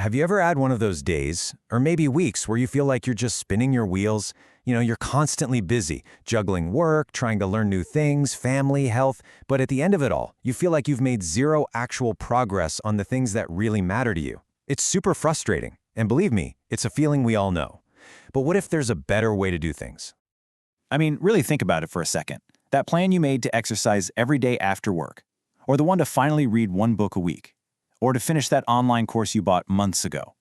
Have you ever had one of those days, or maybe weeks, where you feel like you're just spinning your wheels? You're constantly busy, juggling work, trying to learn new things, family, health, but at the end of it all, you feel like you've made zero actual progress on the things that really matter to you. It's super frustrating, and believe me, it's a feeling we all know. But what if there's a better way to do things? I mean, really think about it for a second. That plan you made to exercise every day after work, or the one to finally read one book a week, or to finish that online course you bought months ago.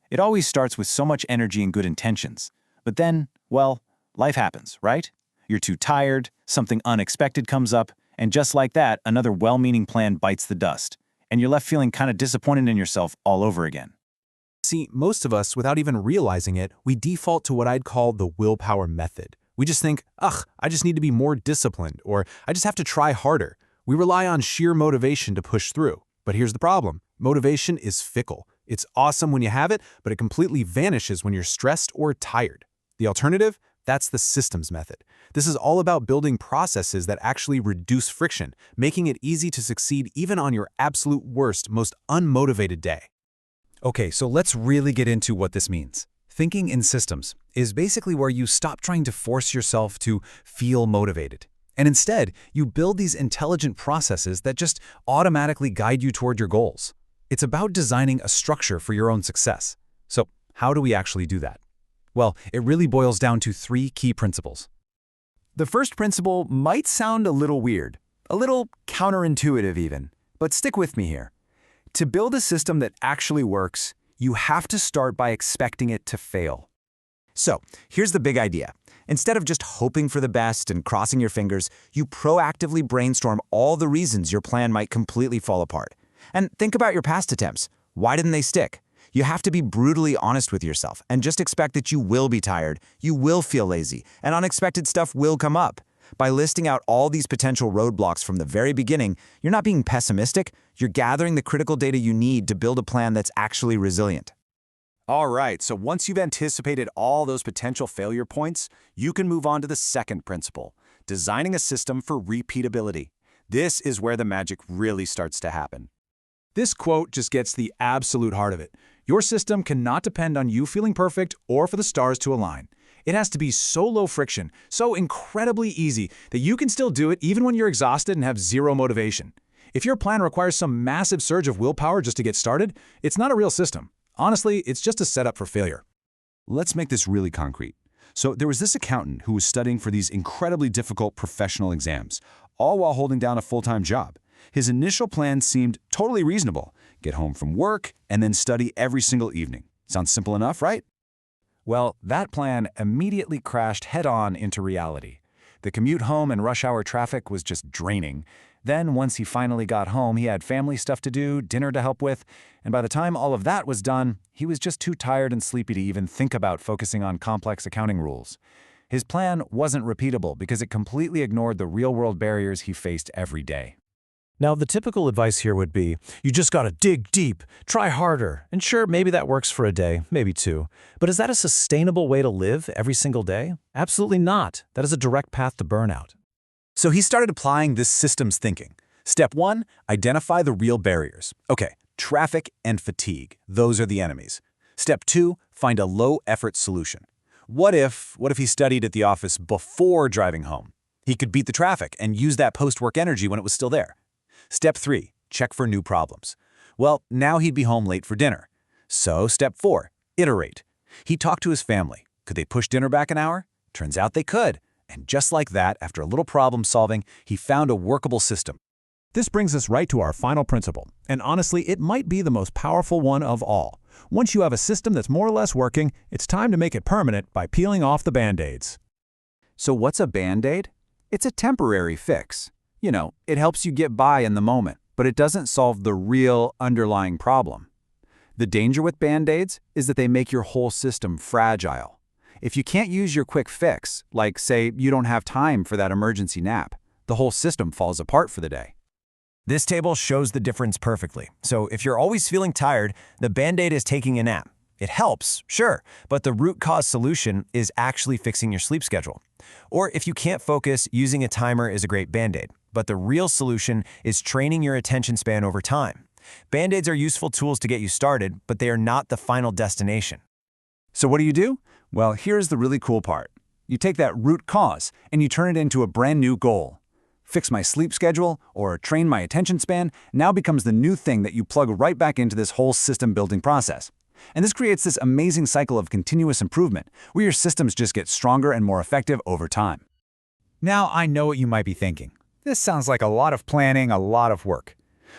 It always starts with so much energy and good intentions. But then, well, life happens, right? You're too tired, something unexpected comes up, and just like that, another well-meaning plan bites the dust, and you're left feeling kind of disappointed in yourself all over again. See, most of us, without even realizing it, we default to what I'd call the willpower method. We just think, ugh, I just need to be more disciplined, or I just have to try harder. We rely on sheer motivation to push through. But here's the problem. Motivation is fickle. It's awesome when you have it, but it completely vanishes when you're stressed or tired. The alternative? That's the systems method. This is all about building processes that actually reduce friction, making it easy to succeed even on your absolute worst, most unmotivated day. Okay, so let's really get into what this means. Thinking in systems is basically where you stop trying to force yourself to feel motivated. And instead, you build these intelligent processes that just automatically guide you toward your goals. It's about designing a structure for your own success. So, how do we actually do that? Well, it really boils down to 3 key principles. The first principle might sound a little weird, a little counterintuitive even, but stick with me here. To build a system that actually works, you have to start by expecting it to fail. So, here's the big idea. Instead of just hoping for the best and crossing your fingers, you proactively brainstorm all the reasons your plan might completely fall apart. And think about your past attempts. Why didn't they stick? You have to be brutally honest with yourself and just expect that you will be tired, you will feel lazy, and unexpected stuff will come up. By listing out all these potential roadblocks from the very beginning, you're not being pessimistic, you're gathering the critical data you need to build a plan that's actually resilient. All right, so once you've anticipated all those potential failure points, you can move on to the second principle, designing a system for repeatability. This is where the magic really starts to happen. This quote just gets the absolute heart of it. Your system cannot depend on you feeling perfect or for the stars to align. It has to be so low friction, so incredibly easy that you can still do it even when you're exhausted and have zero motivation. If your plan requires some massive surge of willpower just to get started, it's not a real system. Honestly, it's just a setup for failure. Let's make this really concrete. So there was this accountant who was studying for these incredibly difficult professional exams, all while holding down a full-time job. His initial plan seemed totally reasonable. Get home from work and then study every single evening. Sounds simple enough, right? Well, that plan immediately crashed head-on into reality. The commute home and rush hour traffic was just draining. Then, once he finally got home, he had family stuff to do, dinner to help with, and by the time all of that was done, he was just too tired and sleepy to even think about focusing on complex accounting rules. His plan wasn't repeatable because it completely ignored the real-world barriers he faced every day. Now, the typical advice here would be, you just gotta dig deep, try harder, and sure, maybe that works for a day, maybe 2. But is that a sustainable way to live every single day? Absolutely not. That is a direct path to burnout. So he started applying this systems thinking. Step 1, identify the real barriers. Okay, traffic and fatigue. Those are the enemies. Step 2, find a low-effort solution. What if he studied at the office before driving home? He could beat the traffic and use that post-work energy when it was still there. Step 3, check for new problems. Well, now he'd be home late for dinner. So step 4, iterate. He talked to his family. Could they push dinner back an hour? Turns out they could. And just like that, after a little problem solving, he found a workable system. This brings us right to our final principle. And honestly, it might be the most powerful one of all. Once you have a system that's more or less working, it's time to make it permanent by peeling off the Band-Aids. So what's a Band-Aid? It's a temporary fix. You know, it helps you get by in the moment, but it doesn't solve the real underlying problem. The danger with Band-Aids is that they make your whole system fragile. If you can't use your quick fix, like say you don't have time for that emergency nap, the whole system falls apart for the day. This table shows the difference perfectly. So if you're always feeling tired, the Band-Aid is taking a nap. It helps, sure, but the root cause solution is actually fixing your sleep schedule. Or if you can't focus, using a timer is a great Band-Aid. But the real solution is training your attention span over time. Band-aids are useful tools to get you started, but they are not the final destination. So what do? Well, here's the really cool part. You take that root cause and you turn it into a brand new goal. Fix my sleep schedule or train my attention span now becomes the new thing that you plug right back into this whole system building process. And this creates this amazing cycle of continuous improvement where your systems just get stronger and more effective over time. Now, I know what you might be thinking. This sounds like a lot of planning, a lot of work.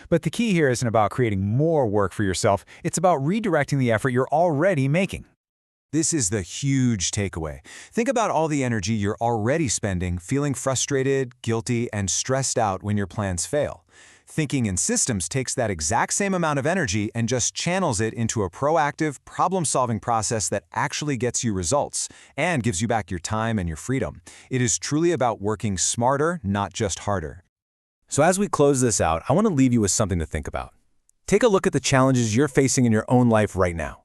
But the key here isn't about creating more work for yourself, it's about redirecting the effort you're already making. This is the huge takeaway. Think about all the energy you're already spending feeling frustrated, guilty, and stressed out when your plans fail. Thinking in systems takes that exact same amount of energy and just channels it into a proactive, problem-solving process that actually gets you results and gives you back your time and your freedom. It is truly about working smarter, not just harder. So as we close this out, I want to leave you with something to think about. Take a look at the challenges you're facing in your own life right now.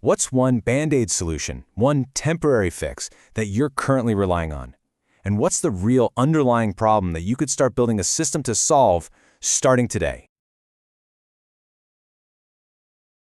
What's one Band-Aid solution, one temporary fix that you're currently relying on? And what's the real underlying problem that you could start building a system to solve starting today?